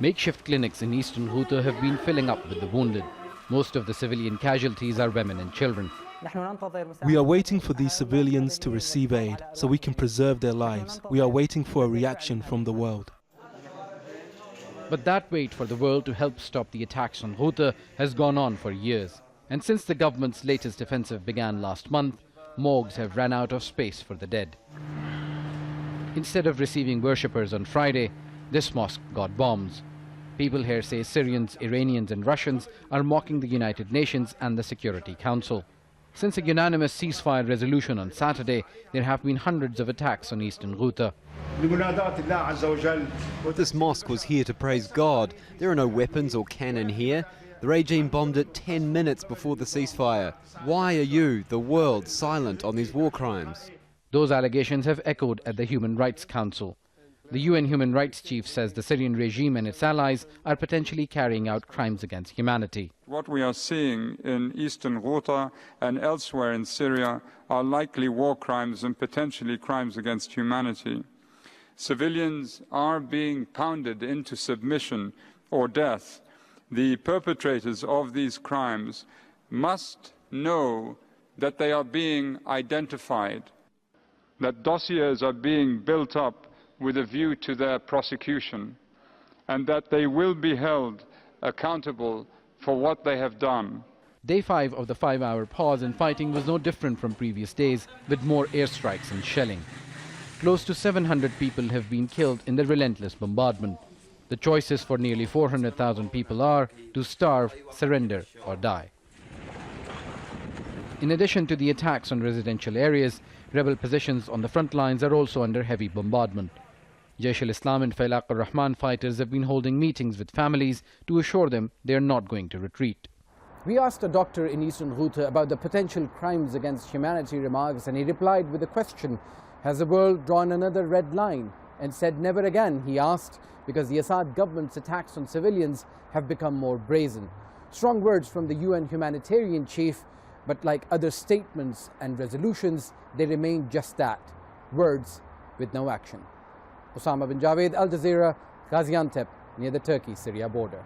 Makeshift clinics in Eastern Ghouta have been filling up with the wounded. Most of the civilian casualties are women and children. We are waiting for these civilians to receive aid so we can preserve their lives. We are waiting for a reaction from the world. But that wait for the world to help stop the attacks on Ghouta has gone on for years. And since the government's latest offensive began last month, morgues have run out of space for the dead. Instead of receiving worshippers on Friday, this mosque got bombs. People here say Syrians, Iranians and Russians are mocking the United Nations and the Security Council. Since a unanimous ceasefire resolution on Saturday, there have been hundreds of attacks on Eastern Ghouta. This mosque was here to praise God. There are no weapons or cannon here. The regime bombed it 10 minutes before the ceasefire. Why are you, the world, silent on these war crimes? Those allegations have echoed at the Human Rights Council. The UN Human Rights Chief says the Syrian regime and its allies are potentially carrying out crimes against humanity. What we are seeing in Eastern Ghouta and elsewhere in Syria are likely war crimes and potentially crimes against humanity. Civilians are being pounded into submission or death. The perpetrators of these crimes must know that they are being identified, that dossiers are being built up with a view to their prosecution, and that they will be held accountable for what they have done. Day 5 of the 5-hour pause in fighting was no different from previous days, with more airstrikes and shelling. Close to 700 people have been killed in the relentless bombardment. The choices for nearly 400,000 people are to starve, surrender or die. In addition to the attacks on residential areas, rebel positions on the front lines are also under heavy bombardment. Jaish al-Islam and Failaq al-Rahman fighters have been holding meetings with families to assure them they are not going to retreat. We asked a doctor in Eastern Ghouta about the potential crimes against humanity remarks, and he replied with a question: has the world drawn another red line? And said never again, he asked, because the Assad government's attacks on civilians have become more brazen. Strong words from the UN humanitarian chief, but like other statements and resolutions, they remain just that, words with no action. Osama bin Javaid, Al Jazeera, Gaziantep, near the Turkey-Syria border.